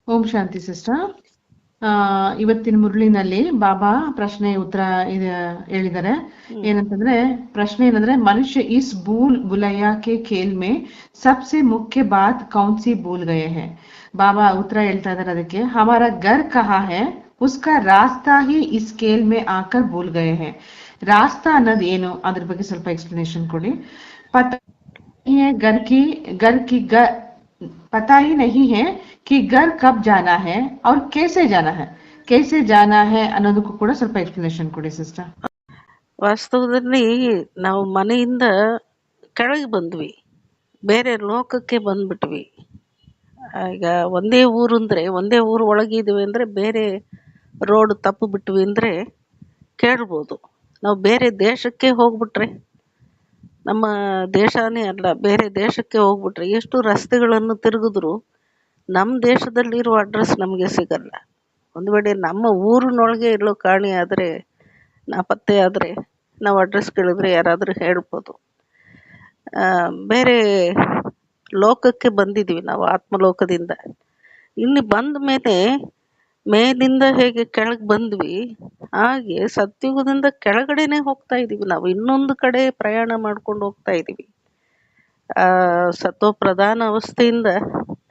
ಓಂ ಶಾಂತಿ sister. ಇವತ್ತಿನ ಮುರುಳಿನಲ್ಲಿ ಬಾಬಾ ಪ್ರಶ್ನೆ ಉತ್ತರ ಹೇಳಿದ್ದಾರೆ. ಏನಂತಂದ್ರೆ ಪ್ರಶ್ನೆ ಏನಂದ್ರೆ, ಮನುಷ್ಯ ಇಸ್ ಭೂಲ್ ಭುಲಯ್ಯ ಕೆ ಖೇಲ್ ಮೇ ಸಬ್ಸೆ ಮುಖ್ಯ ಬಾತ್ ಕೌನ್ ಸಿ ಭೂಲ್ ಗಯೆ ಹೈ. ಬಾಬಾ ಉತ್ತರ ಹೇಳ್ತಾ ಇದಾರೆ ಅದಕ್ಕೆ. ಹಮಾರ ಗರ್ ಕಹಾ ಹೈ ಉಸ್ಕಾ ರಾಸ್ತಾ ಹಿ ಇಸ್ ಖೇಲ್ ಮೇ ಆಕರ್ ಭೂಲ್ ಗಯೆ ಹೈ. ರಾಸ್ತಾ ಅನ್ನೋದು ಏನು, ಅದ್ರ ಬಗ್ಗೆ ಸ್ವಲ್ಪ ಎಕ್ಸ್ಪ್ಲನೇಷನ್ ಕೊಡಿ. ಪತಾ है घर की पता ही नहीं है कि घर कब जाना है और कैसे जाना है ಅನ್ನೋದಕ್ಕೂ ಕೂಡ ಸ್ವಲ್ಪ ಎಕ್ಸ್ಪ್ಲನೇಷನ್ ಕೊಡಿ ಸಿಸ್ಟರ್. ವಾಸ್ತವದಲ್ಲಿ ನಾವು ಮನೆಯಿಂದ ಕೆಳಗೆ ಬಂದ್ವಿ, ಬೇರೆ ಲೋಕಕ್ಕೆ ಬಂದ್ಬಿಟ್ವಿ. ಈಗ ಒಂದೇ ಊರು ಅಂದರೆ, ಒಂದೇ ಊರು ಒಳಗಿದ್ವಿ ಅಂದರೆ, ಬೇರೆ ರೋಡ್ ತಪ್ಪು ಬಿಟ್ವಿ ಅಂದರೆ ಕೇಳ್ಬೋದು. ನಾವು ಬೇರೆ ದೇಶಕ್ಕೆ ಹೋಗ್ಬಿಟ್ರೆ, ನಮ್ಮ ದೇಶನೇ ಅಲ್ಲ ಬೇರೆ ದೇಶಕ್ಕೆ ಹೋಗ್ಬಿಟ್ರೆ ಎಷ್ಟು ರಸ್ತೆಗಳನ್ನು ತಿರುಗಿದ್ರು ನಮ್ಮ ದೇಶದಲ್ಲಿರೋ ಅಡ್ರೆಸ್ ನಮಗೆ ಸಿಗಲ್ಲ. ಒಂದು ವೇಳೆ ನಮ್ಮ ಊರಿನೊಳಗೆ ಎಲ್ಲೋ ಕಾಣಿ ಆದರೆ, ನಾಪತ್ತೆ ಆದರೆ ನಾವು ಅಡ್ರೆಸ್ ಕೇಳಿದ್ರೆ ಯಾರಾದರೂ ಹೇಳ್ಬೋದು. ಬೇರೆ ಲೋಕಕ್ಕೆ ಬಂದಿದ್ದೀವಿ ನಾವು ಆತ್ಮಲೋಕದಿಂದ. ಇಲ್ಲಿ ಬಂದ ಮೇಲೆ ಮೇಲಿಂದ ಹೇಗೆ ಕೆಳಗೆ ಬಂದ್ವಿ ಹಾಗೆ ಸತ್ಯುಗದಿಂದ ಕೆಳಗಡೆನೆ ಹೋಗ್ತಾ ಇದ್ದೀವಿ. ನಾವು ಇನ್ನೊಂದು ಕಡೆ ಪ್ರಯಾಣ ಮಾಡ್ಕೊಂಡು ಹೋಗ್ತಾ ಇದ್ದೀವಿ. ಸತ್ವಪ್ರಧಾನ ಅವಸ್ಥೆಯಿಂದ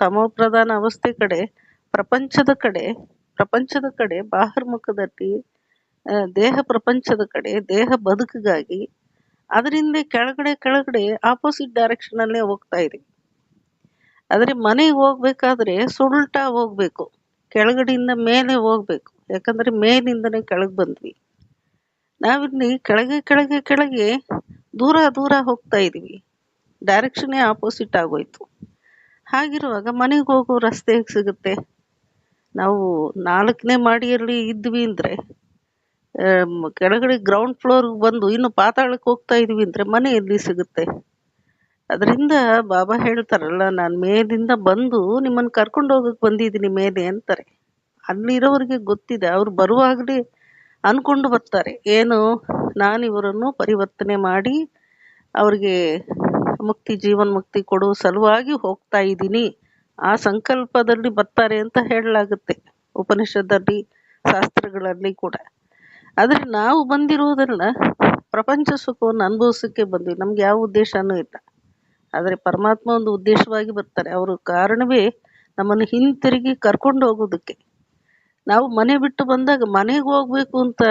ತಮೋಪ್ರಧಾನ ಅವಸ್ಥೆ ಕಡೆ, ಪ್ರಪಂಚದ ಕಡೆ ಬಾಹಿರ್ಮುಖದಲ್ಲಿ ದೇಹ ಪ್ರಪಂಚದ ಕಡೆ, ದೇಹ ಬದುಕಿಗಾಗಿ ಅದರಿಂದ ಕೆಳಗಡೆ ಆಪೋಸಿಟ್ ಡೈರೆಕ್ಷನಲ್ಲೇ ಹೋಗ್ತಾ ಇದ್ದೀವಿ. ಆದರೆ ಮನೆಗೆ ಹೋಗ್ಬೇಕಾದ್ರೆ ಸುಲ್ಟಾ ಹೋಗ್ಬೇಕು, ಕೆಳಗಡೆಯಿಂದ ಮೇಲೆ ಹೋಗ್ಬೇಕು. ಯಾಕಂದರೆ ಮೇಲಿಂದನೇ ಕೆಳಗೆ ಬಂದ್ವಿ. ನಾವಿಲ್ಲಿ ಕೆಳಗೆ ದೂರ ಹೋಗ್ತಾ ಇದ್ದೀವಿ. ಡೈರೆಕ್ಷನ್ನೇ ಆಪೋಸಿಟ್ ಆಗೋಯ್ತು. ಹಾಗಿರುವಾಗ ಮನೆಗೆ ಹೋಗೋ ರಸ್ತೆ ಹೇಗೆ ಸಿಗುತ್ತೆ? ನಾವು 4ನೇ ಮಹಡಿಯಲ್ಲಿ ಇದ್ವಿ ಅಂದರೆ, ಕೆಳಗಡೆ ಗ್ರೌಂಡ್ ಫ್ಲೋರ್ಗೆ ಬಂದು ಇನ್ನು ಪಾತಾಳಕ್ಕೆ ಹೋಗ್ತಾ ಇದ್ವಿ ಅಂದರೆ ಮನೆ ಎಲ್ಲಿ ಸಿಗುತ್ತೆ? ಅದರಿಂದ ಬಾಬಾ ಹೇಳ್ತಾರಲ್ಲ, ನಾನು ಮೇಲಿಂದ ಬಂದು ನಿಮ್ಮನ್ನು ಕರ್ಕೊಂಡು ಹೋಗಕ್ಕೆ ಬಂದಿದ್ದೀನಿ ಮೇಲೆ ಅಂತಾರೆ. ಅಲ್ಲಿರೋರಿಗೆ ಗೊತ್ತಿದೆ, ಅವ್ರು ಬರುವಾಗಲೇ ಅಂದ್ಕೊಂಡು ಬರ್ತಾರೆ, ಏನು ನಾನು ಇವರನ್ನು ಪರಿವರ್ತನೆ ಮಾಡಿ ಅವ್ರಿಗೆ ಜೀವನ್ಮುಕ್ತಿ ಕೊಡುವ ಸಲುವಾಗಿ ಹೋಗ್ತಾ ಇದ್ದೀನಿ, ಆ ಸಂಕಲ್ಪದಲ್ಲಿ ಬರ್ತಾರೆ ಅಂತ ಹೇಳಲಾಗುತ್ತೆ ಉಪನಿಷತ್ತಲ್ಲಿ, ಶಾಸ್ತ್ರಗಳಲ್ಲಿ ಕೂಡ. ಆದರೆ ನಾವು ಬಂದಿರುವುದೆಲ್ಲ ಪ್ರಪಂಚ ಸುಖವನ್ನು ಅನುಭವಿಸೋಕ್ಕೆ ಬಂದ್ವಿ. ನಮ್ಗೆ ಯಾವ ಉದ್ದೇಶನೂ ಇಲ್ಲ. ಆದರೆ ಪರಮಾತ್ಮ ಒಂದು ಉದ್ದೇಶವಾಗಿ ಬರ್ತಾರೆ. ಅವರು ಕಾರಣವೇ ನಮ್ಮನ್ನು ಹಿಂತಿರುಗಿ ಕರ್ಕೊಂಡು ಹೋಗೋದಕ್ಕೆ. ನಾವು ಮನೆ ಬಿಟ್ಟು ಬಂದಾಗ ಮನೆಗೆ ಹೋಗ್ಬೇಕು ಅಂತ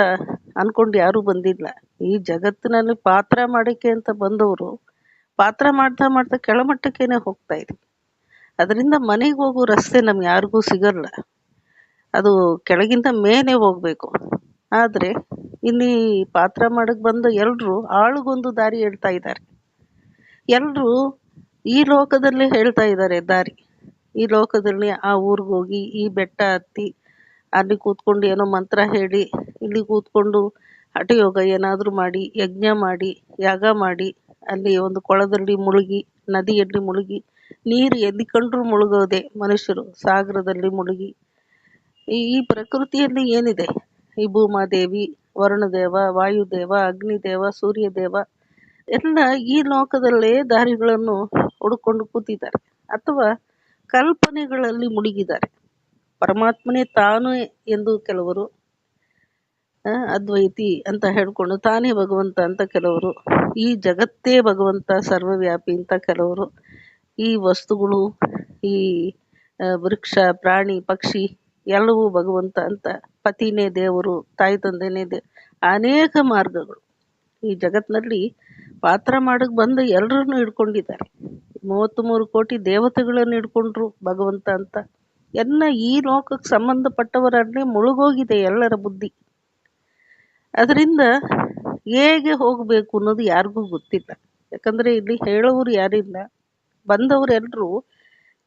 ಅಂದ್ಕೊಂಡು ಯಾರೂ ಬಂದಿಲ್ಲ. ಈ ಜಗತ್ತಿನಲ್ಲಿ ಪಾತ್ರ ಮಾಡೋಕ್ಕೆ ಅಂತ ಬಂದವರು ಪಾತ್ರ ಮಾಡ್ತಾ ಕೆಳಮಟ್ಟಕ್ಕೇನೆ ಹೋಗ್ತಾ ಇದ್ವಿ. ಅದರಿಂದ ಮನೆಗೆ ಹೋಗೋ ರಸ್ತೆ ನಮ್ಗೆ ಯಾರಿಗೂ ಸಿಗಲ್ಲ, ಅದು ಕೆಳಗಿಂದ ಮೇಲೆ ಹೋಗಬೇಕು. ಆದರೆ ಇಲ್ಲಿ ಪಾತ್ರ ಮಾಡಕ್ಕೆ ಬಂದ ಎಲ್ಲರೂ ಆಳಿಗೊಂದು ದಾರಿ ಹೇಳ್ತಾ ಇದ್ದಾರೆ. ಎಲ್ಲರೂ ಈ ಲೋಕದಲ್ಲೇ ಹೇಳ್ತಾ ಇದ್ದಾರೆ ದಾರಿ. ಈ ಲೋಕದಲ್ಲಿ ಆ ಊರಿಗೆ ಹೋಗಿ, ಈ ಬೆಟ್ಟ ಹತ್ತಿ, ಅಲ್ಲಿ ಕೂತ್ಕೊಂಡು ಏನೋ ಮಂತ್ರ ಹೇಳಿ, ಇಲ್ಲಿ ಕೂತ್ಕೊಂಡು ಹಠಯೋಗ ಏನಾದರೂ ಮಾಡಿ, ಯಜ್ಞ ಮಾಡಿ, ಯಾಗ ಮಾಡಿ, ಅಲ್ಲಿ ಒಂದು ಕೊಳದಲ್ಲಿ ಮುಳುಗಿ, ನದಿಯಲ್ಲಿ ಮುಳುಗಿ, ನೀರು ಎಲ್ಲಿ ಕಂಡ್ರೂ ಮುಳುಗೋದೆ ಮನುಷ್ಯರು, ಸಾಗರದಲ್ಲಿ ಮುಳುಗಿ. ಈ ಪ್ರಕೃತಿಯಲ್ಲಿ ಏನಿದೆ, ಈ ಭೂಮಾದೇವಿ, ವರುಣದೇವ, ವಾಯುದೇವ, ಅಗ್ನಿದೇವ, ಸೂರ್ಯದೇವ ಎಲ್ಲ ಈ ಲೋಕದಲ್ಲೇ ದಾರಿಗಳನ್ನು ಹುಡುಕೊಂಡು ಕೂತಿದ್ದಾರೆ, ಅಥವಾ ಕಲ್ಪನೆಗಳಲ್ಲಿ ಮುಳುಗಿದ್ದಾರೆ. ಪರಮಾತ್ಮನೇ ತಾನು ಎಂದು ಕೆಲವರು, ಅದ್ವೈತಿ ಅಂತ ಹೇಳ್ಕೊಂಡು ತಾನೇ ಭಗವಂತ ಅಂತ ಕೆಲವರು, ಈ ಜಗತ್ತೇ ಭಗವಂತ ಸರ್ವವ್ಯಾಪಿ ಅಂತ ಕೆಲವರು, ಈ ವಸ್ತುಗಳು, ಈ ವೃಕ್ಷ, ಪ್ರಾಣಿ, ಪಕ್ಷಿ ಎಲ್ಲವೂ ಭಗವಂತ ಅಂತ, ಪತಿನೇ ದೇವರು, ತಾಯಿ ತಂದೆನೇ ಅನೇಕ ಮಾರ್ಗಗಳು ಈ ಜಗತ್ತಿನಲ್ಲಿ ಪಾತ್ರ ಮಾಡಕ್ಕೆ ಬಂದ ಎಲ್ಲರನ್ನು ಹಿಡ್ಕೊಂಡಿದ್ದಾರೆ. 33 ಕೋಟಿ ದೇವತೆಗಳನ್ನು ಹಿಡ್ಕೊಂಡ್ರು ಭಗವಂತ ಅಂತ. ಎಲ್ಲ ಈ ಲೋಕಕ್ಕೆ ಸಂಬಂಧಪಟ್ಟವರನ್ನೇ ಮುಳುಗೋಗಿದೆ ಎಲ್ಲರ ಬುದ್ಧಿ. ಅದರಿಂದ ಹೇಗೆ ಹೋಗಬೇಕು ಅನ್ನೋದು ಯಾರಿಗೂ ಗೊತ್ತಿಲ್ಲ. ಯಾಕಂದರೆ ಇಲ್ಲಿ ಹೇಳೋರು ಯಾರಿಲ್ಲ. ಬಂದವರೆಲ್ಲರೂ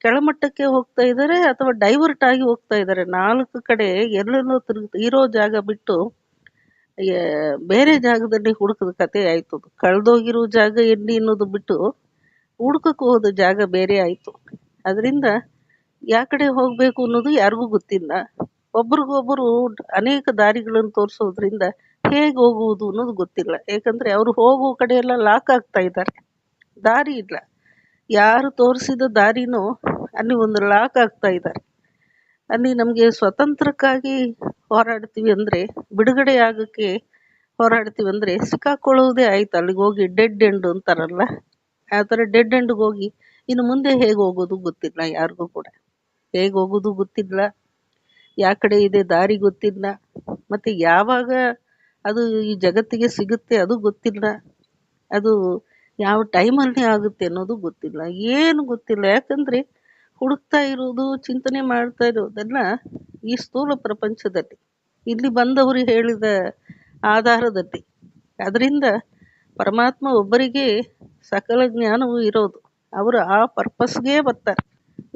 ಕೆಳಮಟ್ಟಕ್ಕೆ ಹೋಗ್ತಾ ಇದ್ದಾರೆ ಅಥವಾ ಡೈವರ್ಟ್ ಆಗಿ ಹೋಗ್ತಾ ಇದ್ದಾರೆ. 4 ಕಡೆ ಎಲ್ಲೆಲ್ಲೋ ಇರೋ ಜಾಗ ಬಿಟ್ಟು ಬೇರೆ ಜಾಗದಲ್ಲಿ ಹುಡುಕದ ಕತೆ ಆಯಿತು. ಕಳೆದೋಗಿರೋ ಜಾಗ ಎಲ್ಲಿ ಅನ್ನೋದು ಬಿಟ್ಟು ಹುಡುಕಕ್ಕೆ ಹೋದ ಜಾಗ ಬೇರೆ ಆಯಿತು. ಅದರಿಂದ ಯಾವ ಕಡೆ ಹೋಗಬೇಕು ಅನ್ನೋದು ಯಾರಿಗೂ ಗೊತ್ತಿಲ್ಲ. ಒಬ್ರಿಗೊಬ್ಬರು ಅನೇಕ ದಾರಿಗಳನ್ನು ತೋರಿಸೋದ್ರಿಂದ ಹೇಗೆ ಹೋಗುವುದು ಅನ್ನೋದು ಗೊತ್ತಿಲ್ಲ. ಯಾಕಂದರೆ ಅವರು ಹೋಗುವ ಕಡೆ ಎಲ್ಲ ಲಾಕ್ ಆಗ್ತಾ ಇದ್ದಾರೆ, ದಾರಿ ಇಲ್ಲ. ಯಾರು ತೋರಿಸಿದ ದಾರಿನೂ ಅಲ್ಲಿ ಒಂದು ಲಾಕ್ ಆಗ್ತಾ ಇದ್ದಾರೆ. ಅಲ್ಲಿ ನಮಗೆ ಸ್ವತಂತ್ರಕ್ಕಾಗಿ ಹೋರಾಡ್ತೀವಿ ಅಂದರೆ, ಬಿಡುಗಡೆ ಆಗೋಕ್ಕೆ ಹೋರಾಡ್ತೀವಿ ಅಂದರೆ ಸಿಕ್ಕಾಕೊಳ್ಳೋದೇ ಆಯ್ತು. ಅಲ್ಲಿಗೆ ಹೋಗಿ ಡೆಡ್ ಎಂಡ್ ಅಂತಾರಲ್ಲ, ಆ ಥರ ಡೆಡ್ ಎಂಡ್ಗೆ ಹೋಗಿ ಇನ್ನು ಮುಂದೆ ಹೇಗೆ ಹೋಗೋದು ಗೊತ್ತಿಲ್ಲ ಯಾರಿಗೂ ಕೂಡ. ಹೇಗೆ ಹೋಗೋದು ಗೊತ್ತಿಲ್ಲ, ಯಾವ ಕಡೆ ಇದೆ ದಾರಿ ಗೊತ್ತಿಲ್ಲ, ಮತ್ತು ಯಾವಾಗ ಅದು ಈ ಜಗತ್ತಿಗೆ ಸಿಗುತ್ತೆ ಅದು ಗೊತ್ತಿಲ್ಲ, ಅದು ಯಾವ ಟೈಮಲ್ಲಿ ಆಗುತ್ತೆ ಅನ್ನೋದು ಗೊತ್ತಿಲ್ಲ, ಏನು ಗೊತ್ತಿಲ್ಲ. ಯಾಕಂದರೆ ಹುಡುಕ್ತಾ ಇರೋದು, ಚಿಂತನೆ ಮಾಡ್ತಾ ಇರೋದೆಲ್ಲ ಈ ಸ್ಥೂಲ ಪ್ರಪಂಚದಲ್ಲಿ, ಇಲ್ಲಿ ಬಂದವರು ಹೇಳಿದ ಆಧಾರದಲ್ಲಿ. ಅದರಿಂದ ಪರಮಾತ್ಮ ಒಬ್ಬರಿಗೆ ಸಕಲ ಜ್ಞಾನವೂ ಇರೋದು. ಅವರು ಆ ಪರ್ಪಸ್ಗೆ ಬರ್ತಾರೆ,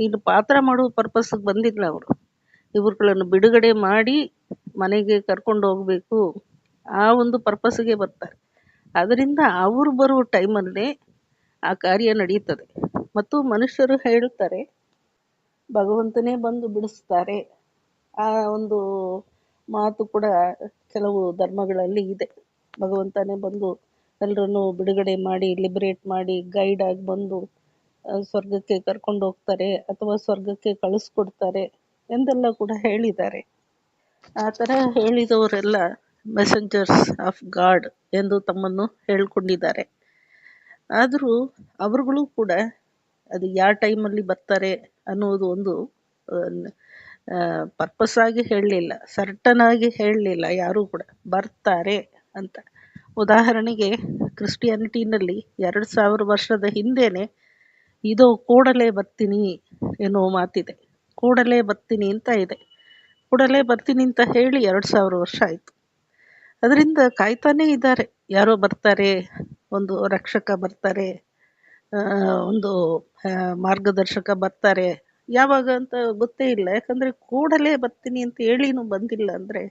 ಇಲ್ಲಿ ಪಾತ್ರ ಮಾಡುವ ಪರ್ಪಸ್ಗೆ ಬಂದಿಲ್ಲ. ಅವರು ಇವ್ರುಗಳನ್ನು ಬಿಡುಗಡೆ ಮಾಡಿ ಮನೆಗೆ ಕರ್ಕೊಂಡು ಹೋಗಬೇಕು, ಆ ಒಂದು ಪರ್ಪಸ್ಗೆ ಬರ್ತಾರೆ. ಅದರಿಂದ ಅವರು ಬರುವ ಟೈಮಲ್ಲೇ ಆ ಕಾರ್ಯ ನಡೀತದೆ. ಮತ್ತು ಮನುಷ್ಯರು ಹೇಳ್ತಾರೆ ಭಗವಂತನೇ ಬಂದು ಬಿಡಿಸ್ತಾರೆ. ಆ ಒಂದು ಮಾತು ಕೂಡ ಕೆಲವು ಧರ್ಮಗಳಲ್ಲಿ ಇದೆ. ಭಗವಂತನೇ ಬಂದು ಎಲ್ಲರನ್ನು ಬಿಡುಗಡೆ ಮಾಡಿ, ಲಿಬರೇಟ್ ಮಾಡಿ, ಗೈಡ್ ಆಗಿ ಬಂದು ಸ್ವರ್ಗಕ್ಕೆ ಕರ್ಕೊಂಡು ಹೋಗ್ತಾರೆ ಅಥವಾ ಸ್ವರ್ಗಕ್ಕೆ ಕಳಿಸ್ಕೊಡ್ತಾರೆ ಎಂದೆಲ್ಲ ಕೂಡ ಹೇಳಿದ್ದಾರೆ. ಆ ಥರ ಹೇಳಿದವರೆಲ್ಲ ಮೆಸೆಂಜರ್ಸ್ ಆಫ್ ಗಾಡ್ ಎಂದು ತಮ್ಮನ್ನು ಹೇಳ್ಕೊಂಡಿದ್ದಾರೆ. ಆದರೂ ಅವರುಗಳು ಕೂಡ ಅದು ಯಾವ ಟೈಮಲ್ಲಿ ಬರ್ತಾರೆ ಅನ್ನೋದು ಒಂದು ಪರ್ಪಸ್ ಆಗಿ ಹೇಳಲಿಲ್ಲ, ಸರ್ಟನ್ ಆಗಿ ಹೇಳಲಿಲ್ಲ ಯಾರೂ ಕೂಡ, ಬರ್ತಾರೆ ಅಂತ. ಉದಾಹರಣೆಗೆ ಕ್ರಿಸ್ಟಿಯಾನಿಟಿನಲ್ಲಿ 2000 ವರ್ಷದ ಹಿಂದೆಯೇ ಇದು ಕೂಡಲೇ ಬರ್ತೀನಿ ಎನ್ನುವ ಮಾತಿದೆ. ಕೂಡಲೇ ಬರ್ತೀನಿ ಅಂತ ಇದೆ. ಕೂಡಲೇ ಬರ್ತೀನಿ ಅಂತ ಹೇಳಿ 2000 ವರ್ಷ ಆಯಿತು. ಅದರಿಂದ ಕಾಯ್ತಾನೇ ಇದ್ದಾರೆ, ಯಾರೋ ಬರ್ತಾರೆ, ಒಂದು ರಕ್ಷಕ ಬರ್ತಾರೆ, ಒಂದು ಮಾರ್ಗದರ್ಶಕ ಬರ್ತಾರೆ. ಯಾವಾಗ ಅಂತ ಗೊತ್ತೇ ಇಲ್ಲ. ಯಾಕಂದರೆ ಕೂಡಲೇ ಬರ್ತೀನಿ ಅಂತ ಹೇಳಿನೂ ಬಂದಿಲ್ಲ ಅಂದರೆ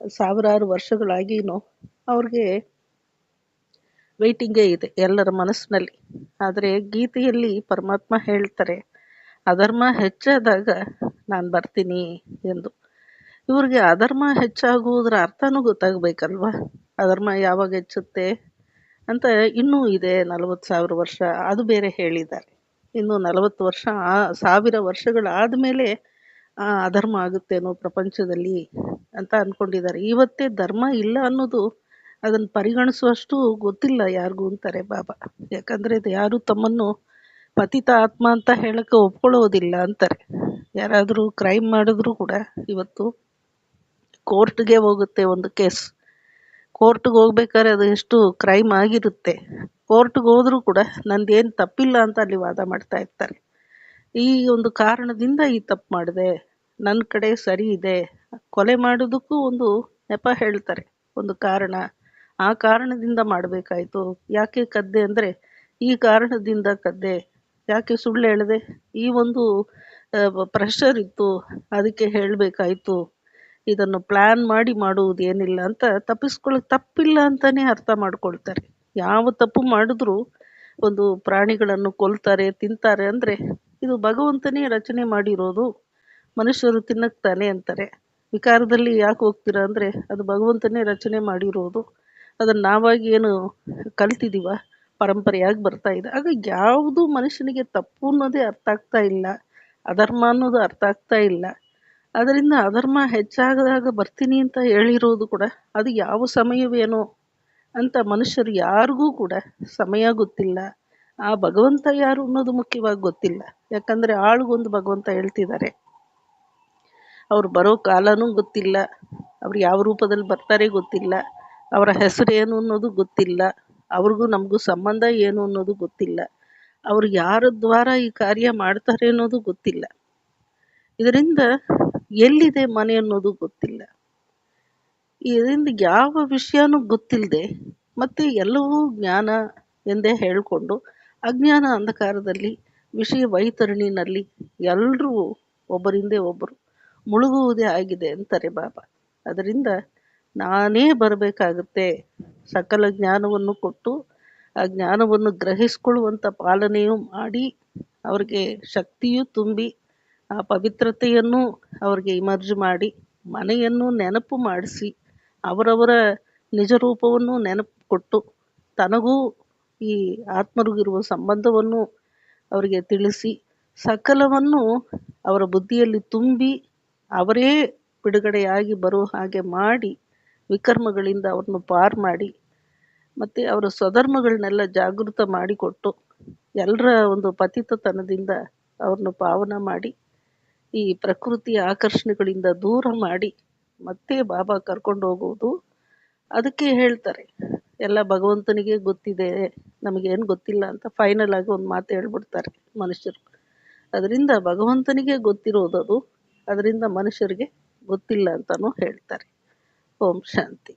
ಸಾವಿರಾರು ವರ್ಷಗಳಾಗಿನೂ ಅವ್ರಿಗೆ ವೆಯ್ಟಿಂಗೇ ಇದೆ ಎಲ್ಲರ ಮನಸ್ಸಿನಲ್ಲಿ. ಆದರೆ ಗೀತೆಯಲ್ಲಿ ಪರಮಾತ್ಮ ಹೇಳ್ತಾರೆ, ಅಧರ್ಮ ಹೆಚ್ಚಾದಾಗ ನಾನು ಬರ್ತೀನಿ ಎಂದು. ಇವ್ರಿಗೆ ಅಧರ್ಮ ಹೆಚ್ಚಾಗುವುದರ ಅರ್ಥನೂ ಗೊತ್ತಾಗಬೇಕಲ್ವ. ಅಧರ್ಮ ಯಾವಾಗ ಹೆಚ್ಚುತ್ತೆ ಅಂತ ಇನ್ನೂ ಇದೆ 40,000 ವರ್ಷ, ಅದು ಬೇರೆ ಹೇಳಿದ್ದಾರೆ. ಇನ್ನು 40 ವರ್ಷ 1000 ವರ್ಷಗಳಾದ ಮೇಲೆ ಅಧರ್ಮ ಆಗುತ್ತೇನೋ ಪ್ರಪಂಚದಲ್ಲಿ ಅಂತ ಅಂದ್ಕೊಂಡಿದ್ದಾರೆ. ಇವತ್ತೇ ಧರ್ಮ ಇಲ್ಲ ಅನ್ನೋದು ಅದನ್ನು ಪರಿಗಣಿಸುವಷ್ಟು ಗೊತ್ತಿಲ್ಲ ಯಾರಿಗೂ ಅಂತಾರೆ ಬಾಬಾ. ಯಾಕಂದರೆ ಇದು ಯಾರು ತಮ್ಮನ್ನು ಪತಿತ ಆತ್ಮ ಅಂತ ಹೇಳಕ್ಕೆ ಒಪ್ಕೊಳ್ಳೋದಿಲ್ಲ ಅಂತಾರೆ. ಯಾರಾದರೂ ಕ್ರೈಮ್ ಮಾಡಿದ್ರು ಕೂಡ ಇವತ್ತು ಕೋರ್ಟ್ಗೆ ಹೋಗುತ್ತೆ ಒಂದು ಕೇಸ್. ಕೋರ್ಟ್ಗೆ ಹೋಗ್ಬೇಕಾದ್ರೆ ಅದು ಎಷ್ಟು ಕ್ರೈಮ್ ಆಗಿರುತ್ತೆ. ಕೋರ್ಟ್ಗೆ ಹೋದರೂ ಕೂಡ ನಂದೇನು ತಪ್ಪಿಲ್ಲ ಅಂತ ಅಲ್ಲಿ ವಾದ ಮಾಡ್ತಾ ಇರ್ತಾರೆ. ಈ ಒಂದು ಕಾರಣದಿಂದ ಈ ತಪ್ಪು ಮಾಡಿದೆ, ನನ್ನ ಕಡೆ ಸರಿ ಇದೆ. ಕೊಲೆ ಮಾಡೋದಕ್ಕೂ ಒಂದು ನೆಪ ಹೇಳ್ತಾರೆ, ಒಂದು ಕಾರಣ, ಆ ಕಾರಣದಿಂದ ಮಾಡಬೇಕಾಯ್ತು. ಯಾಕೆ ಕದ್ದೆ ಅಂದರೆ ಈ ಕಾರಣದಿಂದ ಕದ್ದೆ. ಯಾಕೆ ಸುಳ್ಳು ಹೇಳಿದೆ, ಈ ಒಂದು ಪ್ರೆಷರ್ ಇತ್ತು ಅದಕ್ಕೆ ಹೇಳಬೇಕಾಯ್ತು. ಇದನ್ನು ಪ್ಲ್ಯಾನ್ ಮಾಡಿ ಮಾಡುವುದು ಏನಿಲ್ಲ ಅಂತ ತಪ್ಪಿಸ್ಕೊಳ್ಳೋಕೆ ತಪ್ಪಿಲ್ಲ ಅಂತಲೇ ಅರ್ಥ ಮಾಡ್ಕೊಳ್ತಾರೆ. ಯಾವ ತಪ್ಪು ಮಾಡಿದ್ರೂ ಒಂದು ಪ್ರಾಣಿಗಳನ್ನು ಕೊಲ್ತಾರೆ, ತಿಂತಾರೆ ಅಂದರೆ ಇದು ಭಗವಂತನೇ ರಚನೆ ಮಾಡಿರೋದು, ಮನುಷ್ಯರು ತಿನ್ನಕ್ತಾನೆ ಅಂತಾರೆ. ವಿಕಾರದಲ್ಲಿ ಯಾಕೆ ಹೋಗ್ತೀರಾ ಅಂದರೆ ಅದು ಭಗವಂತನೇ ರಚನೆ ಮಾಡಿರೋದು, ಅದನ್ನು ನಾವಾಗಿ ಏನು ಕಲ್ತಿದ್ದೀವ, ಪರಂಪರೆಯಾಗಿ ಬರ್ತಾ ಇದೆ. ಆಗ ಯಾವುದು ಮನುಷ್ಯನಿಗೆ ತಪ್ಪು ಅನ್ನೋದೇ ಅರ್ಥ ಆಗ್ತಾ ಇಲ್ಲ, ಅಧರ್ಮ ಅನ್ನೋದು ಅರ್ಥ ಆಗ್ತಾ ಇಲ್ಲ. ಅದರಿಂದ ಅಧರ್ಮ ಹೆಚ್ಚಾಗದಾಗ ಬರ್ತೀನಿ ಅಂತ ಹೇಳಿರೋದು ಕೂಡ ಅದು ಯಾವ ಸಮಯವೇನೋ ಅಂತ ಮನುಷ್ಯರು ಯಾರಿಗೂ ಕೂಡ ಸಮಯ ಗೊತ್ತಿಲ್ಲ. ಆ ಭಗವಂತ ಯಾರು ಅನ್ನೋದು ಮುಖ್ಯವಾಗಿ ಗೊತ್ತಿಲ್ಲ. ಯಾಕಂದರೆ ಆಳಿಗೊಂದು ಭಗವಂತ ಹೇಳ್ತಿದ್ದಾರೆ, ಅವ್ರು ಬರೋ ಕಾಲನೂ ಗೊತ್ತಿಲ್ಲ, ಅವ್ರು ಯಾವ ರೂಪದಲ್ಲಿ ಬರ್ತಾರೆ ಗೊತ್ತಿಲ್ಲ, ಅವರ ಹೆಸರೇನು ಅನ್ನೋದು ಗೊತ್ತಿಲ್ಲ, ಅವ್ರಿಗೂ ನಮಗೂ ಸಂಬಂಧ ಏನು ಅನ್ನೋದು ಗೊತ್ತಿಲ್ಲ, ಅವರು ಯಾರ ದ್ವಾರ ಈ ಕಾರ್ಯ ಮಾಡ್ತಾರೆ ಅನ್ನೋದು ಗೊತ್ತಿಲ್ಲ. ಇದರಿಂದ ಎಲ್ಲಿದೆ ಮನೆ ಅನ್ನೋದು ಗೊತ್ತಿಲ್ಲ. ಇದರಿಂದ ಯಾವ ವಿಷಯನೂ ಗೊತ್ತಿಲ್ಲದೆ ಮತ್ತು ಎಲ್ಲವೂ ಜ್ಞಾನ ಎಂದೇ ಹೇಳಿಕೊಂಡು ಅಜ್ಞಾನ ಅಂಧಕಾರದಲ್ಲಿ ವಿಷಯ ವೈತರಣಿನಲ್ಲಿ ಎಲ್ಲರೂ ಒಬ್ಬರಿಂದೇ ಒಬ್ಬರು ಮುಳುಗುವುದೇ ಆಗಿದೆ ಅಂತಾರೆ ಬಾಬಾ. ಅದರಿಂದ ನಾನೇ ಬರಬೇಕಾಗುತ್ತೆ, ಸಕಲ ಜ್ಞಾನವನ್ನು ಕೊಟ್ಟು ಆ ಜ್ಞಾನವನ್ನು ಗ್ರಹಿಸ್ಕೊಳ್ಳುವಂಥ ಪಾಲನೆಯೂ ಮಾಡಿ ಅವ್ರಿಗೆ ಶಕ್ತಿಯೂ ತುಂಬಿ ಆ ಪವಿತ್ರತೆಯನ್ನು ಅವ್ರಿಗೆ ಇಮರ್ಜ್ ಮಾಡಿ ಮನೆಯನ್ನು ನೆನಪು ಮಾಡಿಸಿ ಅವರವರ ನಿಜ ರೂಪವನ್ನು ನೆನಪು ಕೊಟ್ಟು ತನಗೂ ಈ ಆತ್ಮರಿಗಿರುವ ಸಂಬಂಧವನ್ನು ಅವರಿಗೆ ತಿಳಿಸಿ ಸಕಲವನ್ನು ಅವರ ಬುದ್ಧಿಯಲ್ಲಿ ತುಂಬಿ ಅವರೇ ಬಿಡುಗಡೆಯಾಗಿ ಬರೋ ಹಾಗೆ ಮಾಡಿ, ವಿಕರ್ಮಗಳಿಂದ ಅವ್ರನ್ನು ಪಾರು ಮಾಡಿ, ಮತ್ತು ಅವರ ಸ್ವಧರ್ಮಗಳನ್ನೆಲ್ಲ ಜಾಗೃತ ಮಾಡಿಕೊಟ್ಟು, ಎಲ್ಲರ ಒಂದು ಪತಿತತನದಿಂದ ಅವ್ರನ್ನು ಪಾವನ ಮಾಡಿ, ಈ ಪ್ರಕೃತಿಯ ಆಕರ್ಷಣೆಗಳಿಂದ ದೂರ ಮಾಡಿ ಮತ್ತೆ ಬಾಬಾ ಕರ್ಕೊಂಡು ಹೋಗುವುದು. ಅದಕ್ಕೆ ಹೇಳ್ತಾರೆ, ಎಲ್ಲ ಭಗವಂತನಿಗೆ ಗೊತ್ತಿದೆ, ನಮಗೇನು ಗೊತ್ತಿಲ್ಲ ಅಂತ ಫೈನಲ್ ಆಗಿ ಒಂದು ಮಾತು ಹೇಳ್ಬಿಡ್ತಾರೆ ಮನುಷ್ಯರು. ಅದರಿಂದ ಭಗವಂತನಿಗೆ ಗೊತ್ತಿರೋದು ಅದು, ಅದರಿಂದ ಮನುಷ್ಯರಿಗೆ ಗೊತ್ತಿಲ್ಲ ಅಂತಲೂ ಹೇಳ್ತಾರೆ. ಓಂ ಶಾಂತಿ.